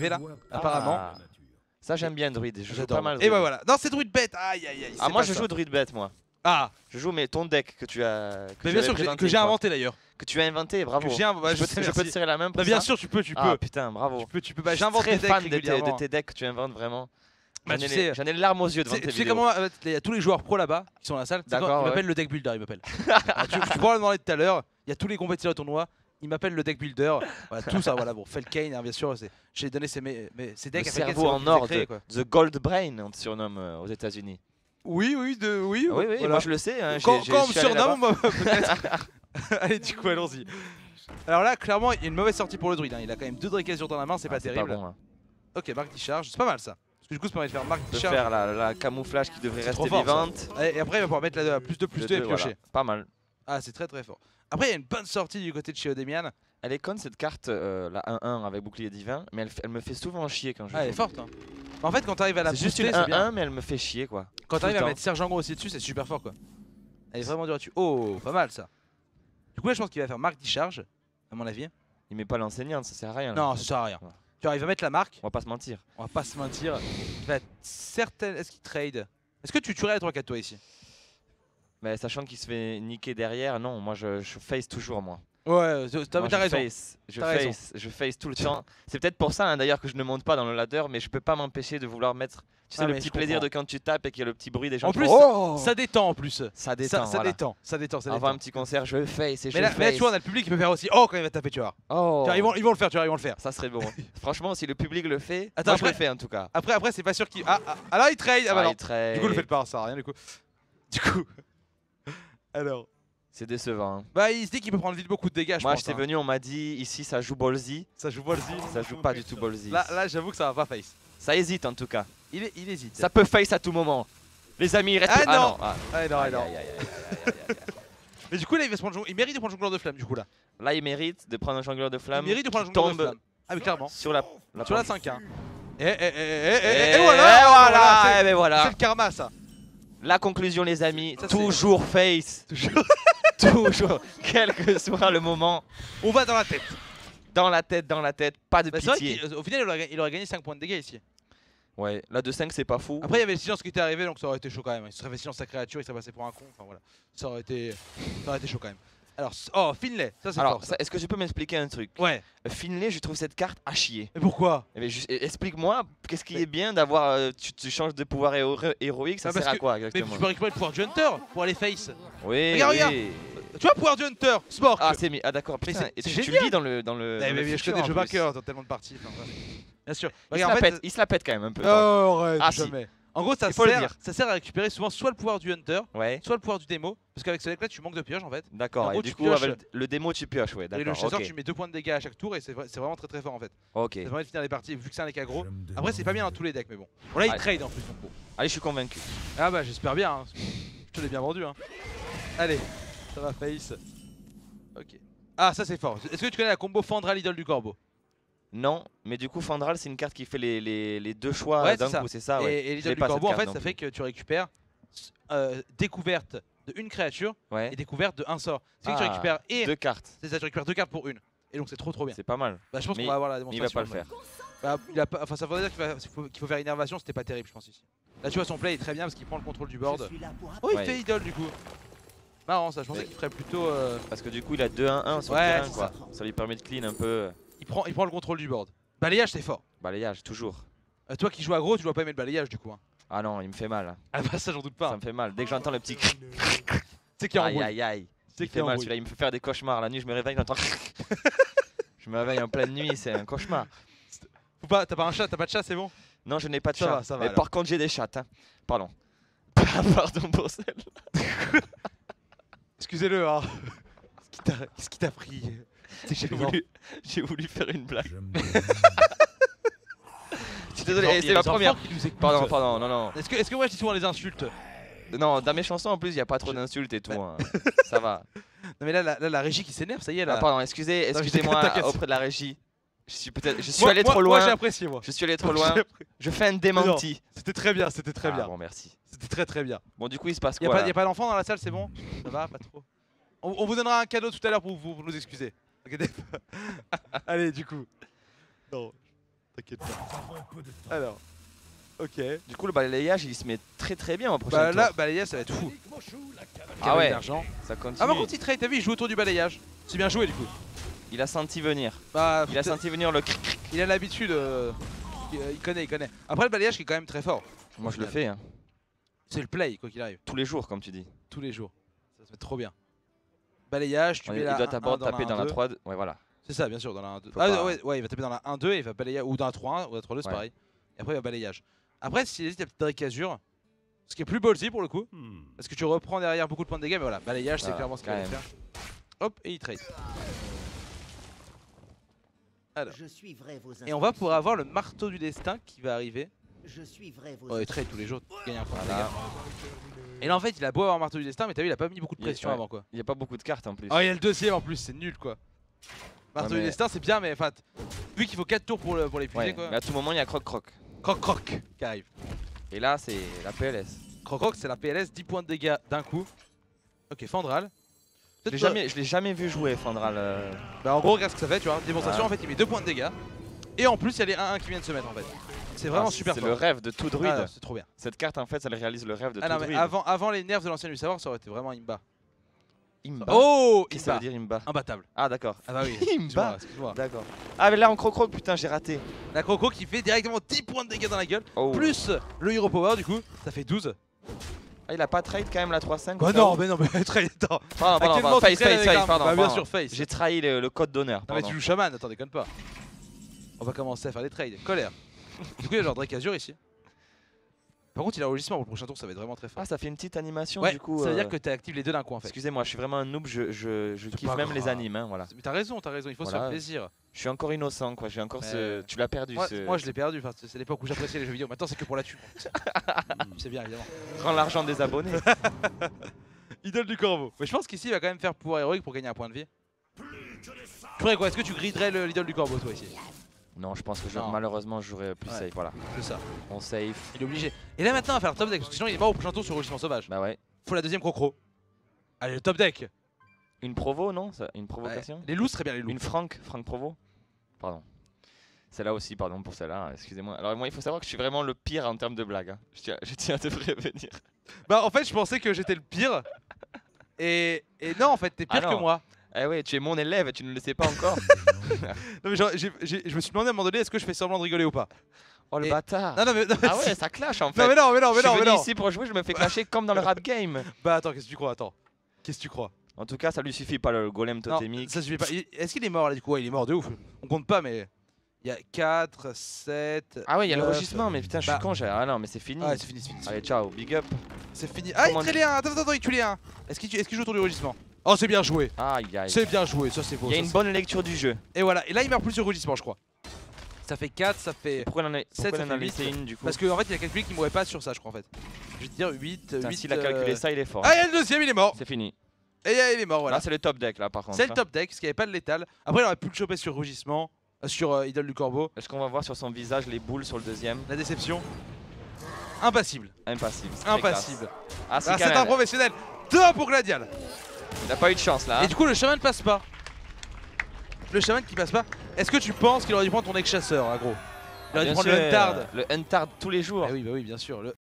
arriver là, apparemment. Ah. Ça j'aime bien druide, je joue J'adore. pas mal. Et druide. bah voilà. Non, c'est druide bête. Aïe aïe aïe. Ah moi je joue druide bête moi. Ah. Je joue mais ton deck que tu as. Mais bien sûr que j'ai inventé d'ailleurs. Que tu as inventé, bravo. Que bah, je peux te serrer la main pour bah, bien ça. sûr tu peux. Ah putain, bravo. Tu peux. Bah, j'invente des des decks. decks Fan régulièrement. de tes decks que tu inventes vraiment. Bah, J'en ai les larmes aux yeux devant tes Tu sais vidéos. comment il y a tous les joueurs pro là-bas qui sont dans la salle. D'accord, Ils m'appellent le deck builder, ils m'appellent. Tu pourras le demander tout à l'heure. Il y a tous les compétiteurs au tournoi. Ils m'appellent le deck builder. Voilà, tout ça, voilà. Bon, Felkane, hein, bien sûr. J'ai donné ces decks. Le à Felkane, cerveau en c'est or, créé, quoi. The Gold Brain, on te surnomme aux États-Unis. Oui, Oui, voilà. moi je le sais. Hein, Quand on me je suis allé surnomme, là-bas. moi, peut-être. Allez, du coup, allons-y. Alors là, clairement, il y a une mauvaise sortie pour le druide. Hein. Il a quand même 2 Dracazures dans la main, c'est pas terrible. Pas bon, hein. Ok, marque discharge, c'est pas mal ça. Parce que du coup, ça permet de faire marque De discharge. faire la camouflage qui devrait C'est trop rester fort, ça. vivante. Et après, il va pouvoir mettre la plus 2 plus 2 et piocher. Voilà. Pas mal. Ah, c'est très très fort. Après, il y a une bonne sortie du côté de chez Odemian. Elle est conne cette carte, la 1-1 avec bouclier divin, mais elle me fait souvent chier quand je Ah, elle est joue. forte. Hein. En fait, quand t'arrives à la C'est juste booster, une c'est bien. 1-1, mais elle me fait chier quoi. Quand Tout le t'arrives à temps. mettre Sergent Gros aussi dessus, c'est super fort quoi. Elle est vraiment dure dessus. Oh, pas mal ça. Du coup, là, je pense qu'il va faire marque discharge, à mon avis. Il met pas l'enseignante, ça sert à rien. là. Non, ça sert à rien. Ouais. Tu vois, il va mettre la marque. On va pas se mentir. On va pas se mentir. Il va être certain. Est-ce qu'il trade? Est-ce que tu tuerais les 3-4 toi ici? Mais sachant qu'il se fait niquer derrière, non, moi je face toujours moi. Ouais, Moi, t'as raison. Je face tout le temps. C'est peut-être pour ça hein, d'ailleurs que je ne monte pas dans le ladder, mais je peux pas m'empêcher de vouloir mettre. Tu sais, Ah, le mais petit je plaisir comprends. de quand tu tapes et qu'il y a le petit bruit des gens. En qui plus, font, oh ça détend en plus. ça détend. Ça voilà. détend. Avant un petit concert, je face et je Mais là, face. tu vois, on a le public qui peut faire aussi. Oh, quand il va taper, tu vois. Oh. Tu vois, ils vont le faire, tu vois, ils vont le faire. Ça serait bon. Franchement, si le public le fait, Attends, moi je après- le fais en tout cas. Après, c'est pas sûr qu'il. Ah, là, il trade. Ah, bah non. il trade. Du coup, le faites pas, ça sert à rien du coup. Du coup. Alors. C'est décevant. Hein. Bah, il se dit qu'il peut prendre vite beaucoup de dégâts, je Moi, pense. j'étais hein. venu, on m'a dit ici ça joue ballsy. Ça joue ballsy. Ça joue pas du tout ballsy. Là, j'avoue que ça va pas face. Ça hésite en tout cas. Il hésite. Ça peut face à tout moment. Les amis, restez. Ah non. Ah. Ah, non, Aïe, non. aïe, aïe, aïe, aïe, aïe, aïe. Mais du coup, là, il va se prendre. Il mérite de prendre jongleur de flamme, du coup, là. Là, il mérite de prendre un jongleur de flamme. Il mérite de prendre un qui jongleur de tombe flamme. Ah, mais clairement. sur la Sur la pompe. 5-1. Et Et voilà. et ben C'est voilà. le karma, ça. La conclusion, les amis, Ça, c'est- toujours face. Toujours, quel que soit le moment, On va dans la tête. dans la tête, pas de Bah, c'est vrai pitié. qu'au final, il aurait gagné 5 points de dégâts ici. Ouais, là de 5 c'est pas fou. Après, il y avait le silence qui était arrivé, donc ça aurait été chaud quand même. Il serait fait silence sa créature, il serait passé pour un con. Enfin voilà, ça aurait été chaud quand même. Alors, oh, Finlay, ça c'est Alors, fort. Ça. est-ce que tu peux m'expliquer un truc? Ouais. Finlay, je trouve cette carte à chier. Mais pourquoi? Eh ben, explique-moi, qu'est-ce qui est bien d'avoir. Tu changes de pouvoir héroïque, ça Bah, parce sert à que- quoi Mais exactement? tu peux récupérer le pouvoir du Hunter pour aller face. Oui, Regarde, oui. Tu vois, pouvoir du Hunter, Spork. Ah, c'est mis. Ah, d'accord, Mais putain. c'est- Et c'est tu le génial. dis dans le. Eh, dans mais le je futur, connais en le jeu plus. vainqueur dans tellement de parties. Enfin, ouais. Bien sûr. Il se Regarde, la en fait, pète, il se la pète quand même un peu. Oh, arrête, Ah, si. jamais. En gros, Il faut le dire. ça sert à récupérer souvent soit le pouvoir du Hunter, Ouais, soit le pouvoir du démo. Parce qu'avec ce deck là, tu manques de pioche en fait. En d'accord. gros, Et tu du coup, pioches. avec le démo, tu pioches, ouais, Et le d'accord. chasseur, Ok. tu mets 2 points de dégâts à chaque tour et c'est vraiment très très fort en fait. Ok. Ça permet de finir les parties vu que c'est un deck aggro. Après, c'est pas bien dans tous les decks, mais bon. Bon, là, il Ouais. trade en plus, donc bon. Allez, je suis convaincu. Ah bah, j'espère bien. Hein. Je te l'ai bien vendu. Hein. Allez, ça va face. Ok. Ah, ça c'est fort. Est-ce que tu connais la combo Fandral Idole du Corbeau? Non, mais du coup, Fandral, c'est une carte qui fait les deux choix Ouais, d'un c'est ça. coup, c'est ça, ouais. Et Je l'ai l'Idole du pas, cette Corbeau, en carte fait, non ça plus. fait que tu récupères découverte de une créature Ouais. et découverte de un sort. C'est que tu Ah, récupères et Deux cartes, c'est ça, tu récupères 2 cartes pour une. Et donc c'est trop bien. c'est pas mal. Bah, je pense Mais qu'on va avoir la Mais il va démonstration. pas le faire. Bah, il a pas, enfin, ça voudrait dire qu'il faut faire Innervation, c'était pas terrible, je pense ici. Là, tu vois, son play est très bien parce qu'il prend le contrôle du board. Oh, il Ouais. fait idole du coup. Marrant ça, je pensais Ouais. qu'il ferait plutôt. Parce que du coup, il a 2-1-1 sur Ouais, le terrain, c'est quoi. Ça lui permet de clean un peu. Il prend le contrôle du board. Balayage, c'est fort. Balayage, toujours. Toi qui joues aggro, tu dois pas aimer le balayage du coup. Hein. Ah non, il me fait mal. Hein. Ah bah, ça, j'en doute Ça pas. me fait mal. Dès que j'entends le petit. C'est qu'il y a Aïe embrouille. aïe aïe. C'est Il qu'il y fait a mal embrouille. celui-là, il me fait faire des cauchemars. La nuit, je me réveille, j'entends. Je me réveille en pleine nuit, c'est un cauchemar. T'as pas un chat, t'as pas de chat, c'est bon? Non, je n'ai pas de Ça chat. va, ça va, Mais alors. par contre, j'ai des chattes. Hein. Pardon. Pardon pour celle-là. Excusez-le, hein. Qu'est-ce qui t'a pris? C'est que J'ai voulu faire une blague. Je Je suis désolé, c'est ma première. Pardon. Pardon, non, non. Est-ce que moi je dis souvent les insultes? Non, dans mes chansons en plus, il n'y a pas trop d'insultes et tout. Hein. Ça va. Non mais là la régie qui s'énerve, ça y est là. Ah, pardon, excusez-moi t'inquiète. auprès de la régie. Je suis allé trop Moi j'ai loin. apprécié moi. Je suis allé trop loin. J'ai apprécié. Je fais un démenti. C'était très bien, c'était très Ah, bien. Bon, merci. C'était très bien. Bon, du coup, il se passe Y'a quoi pas, là y a pas d'enfant dans la salle, c'est bon? Ça va, pas trop. On vous donnera un cadeau tout à l'heure pour nous excuser. Inquiétez pas. Allez, du coup. Non. T'inquiète pas. Alors. Ok. Du coup, le balayage il se met très bien au prochain Bah tour. là, balayage, ça va être fou. Ah ouais, d'argent. ça continue. Ah, par contre, il trade, t'as vu, il joue autour du balayage. C'est bien joué du coup. Il a senti venir. Bah, Il a senti venir le cric. il a l'habitude. Il connaît. Après, le balayage qui est quand même très fort. Moi, je le fais. Hein. C'est le play, quoi qu'il arrive. Tous les jours, comme tu dis. Tous les jours. Ça se met trop bien. Balayage, tu mets Il la doit 1-1 d'abord dans la taper dans la 1-2. 3. Ouais, voilà. C'est ça, bien sûr, dans la 1-2. Faut Ah pas- ouais, il va taper dans la 1-2 et il va balayer, ou dans la 3-1 ou dans la 3-2, c'est Ouais. pareil. Et après, il va balayage. Après, s'il hésite, il y a peut-être Drake Azure. Ce qui est plus ballsy pour le coup. Parce que tu reprends derrière beaucoup de points de dégâts, mais voilà, balayage, c'est Voilà, clairement ce qu'il quand va même. faire. Hop, et il trade. Alors. Je suivrai vos Et on va pouvoir avoir le marteau du destin qui va arriver. Je suivrai vos Oh, il trade tous les jours, il gagne un point de Voilà. dégâts. Et là, en fait, il a beau avoir marteau du destin, mais t'as vu, il a pas mis beaucoup de pression Ouais. avant quoi. Il n'y a pas beaucoup de cartes en plus. Oh, il y a le deuxième en plus, c'est nul quoi. Marteau Ouais, du mais- destin, c'est bien, mais enfin, vu qu'il faut 4 tours pour l'épuiser Ouais, quoi. mais à tout moment, il y a croc-croc. Croc qui arrive. Et là, c'est la PLS. Croc c'est la PLS, 10 points de dégâts d'un coup. Ok, Fandral. Je l'ai jamais vu jouer, Fandral. Bah en gros, regarde ce que ça fait, tu vois. Démonstration, Ouais. en fait, il met 2 points de dégâts. Et en plus, il y a les 1-1 qui viennent de se mettre en fait. C'est vraiment Ah, super C'est fort. le rêve de tout druide. Ah, c'est trop bien. Cette carte, en fait, ça réalise le rêve de Ah tout non, mais druide. avant les nerfs de l'ancien du savoir, ça aurait été vraiment imba. Imba. Oh, Qu'est-ce que ça imba. veut dire Imba? Imbattable. Ah, d'accord. Ah bah oui. Imba. Excuse-moi. D'accord. Ah, mais là, en croc-croc, putain, j'ai raté. La Croco qui fait directement 10 points de dégâts dans la gueule. Oh. Plus le Hero Power, du coup, ça fait 12. Ah, il a pas trade quand même la 3-5. Bah au cas non, où mais très attends. Pardon, Actuellement, tu face, traînes avec un- pardon. Bah bien pardon. sûr, face. J'ai trahi le code d'honneur. Non mais pardon. tu joues chaman, attends, déconne pas. On va commencer à faire des trades. Colère. Du coup, il y a genre Drake Azure ici. Par contre, il a enregistrement pour le prochain tour, ça va être vraiment très fort. Ah, ça fait une petite animation Ouais, du coup. ça veut dire que tu actives les deux d'un coup en fait. Excusez-moi, je suis vraiment un noob, je kiffe pas même les grave. animes, hein, voilà. Mais t'as raison, il faut se Voilà. faire plaisir. Je suis encore innocent, quoi. J'ai encore ce. Tu l'as perdu. Moi je l'ai perdu, enfin, c'est l'époque où j'appréciais les jeux vidéo. Maintenant, c'est que pour la thune. C'est bien évidemment. Prends l'argent des abonnés. Idole du corbeau. Mais je pense qu'ici, il va quand même faire pouvoir héroïque pour gagner un point de vie. Tu ferais quoi? Est-ce que tu griderais l'idole du corbeau, toi ici? Non, je pense que Non. malheureusement, je jouerais plus Ouais. safe. Voilà. C'est ça. On save. Il est obligé. Et là maintenant, on va faire le top deck parce que sinon, il est mort au prochain tour sur Rugissement Sauvage. Bah ouais. Faut la deuxième crocro. Allez, le top deck. Une provo, non Une Ouais. provocation Les loups seraient bien les loups. Une Franck Provo. Pardon. Celle-là aussi, pardon pour celle-là, excusez-moi. Alors moi, il faut savoir que je suis vraiment le pire en termes de blague. Hein. Je tiens à te prévenir. Bah en fait, je pensais que j'étais le pire. Et non, en fait, t'es pire Ah que non. moi. Eh ouais, tu es mon élève, tu ne le sais pas encore. Non mais genre, je me suis demandé à un moment donné, est-ce que je fais semblant de rigoler ou pas? Oh le Et- bâtard. Non mais Ah ouais, ça clash en fait. non mais non, Je suis venu non. ici pour jouer, je me fais clasher comme dans le rap game. Bah attends, qu'est-ce que tu crois? Attends. Qu'est-ce que tu crois? En tout cas, ça lui suffit pas le golem Non, totémique. ça suffit pas. Est-ce qu'il est mort là du coup? Ouais, il est mort de ouf. On compte pas mais il y a 4, 7. Ah ouais, il y a le 9. rugissement, mais putain, je suis Bah. con. Ah non, mais c'est fini. Ah, c'est fini, c'est fini. Allez, ciao, big up. C'est fini. Ah, il Comment tue les 1. Attends, il tue les 1. Est-ce qu'il joue autour du rugissement? Oh, c'est bien joué. Aïe aïe. C'est bien joué, ça c'est beau. Il y a ça, une c'est- bonne lecture du jeu. Et voilà, et là il meurt plus sur rugissement, je crois. Ça fait 4, ça fait. Pourquoi il en a, Sept, pourquoi ça il en a fait laissé 8. une du coup? Parce qu'en fait, il a calculé qu'il mourrait pas sur ça, je crois en fait. Je vais te dire 8. Putain, 8 s'il a calculé ça, il est fort. Ah, il y a le deuxième, il est mort. C'est fini. Et il est mort, voilà. Là, c'est le top deck là par contre. C'est le hein. top deck, parce qu'il n'y avait pas de létal. Après, il aurait pu le choper sur rugissement, sur Idole du Corbeau. Est-ce qu'on va voir sur son visage les boules sur le deuxième? La déception. Impassible. Impassible. c'est très Impassible. classe. Ah, c'est Ah, c'est quand un même. professionnel. 2 pour Gladial. Il a pas eu de chance là. hein. Et du coup, le chaman passe pas. Le chaman qui passe pas. Est-ce que tu penses qu'il aurait dû prendre ton ex chasseur, gros? Il aurait dû Bien prendre le sûr, Huntard. Le Huntard tous les jours. Ah oui, bah oui, bien sûr.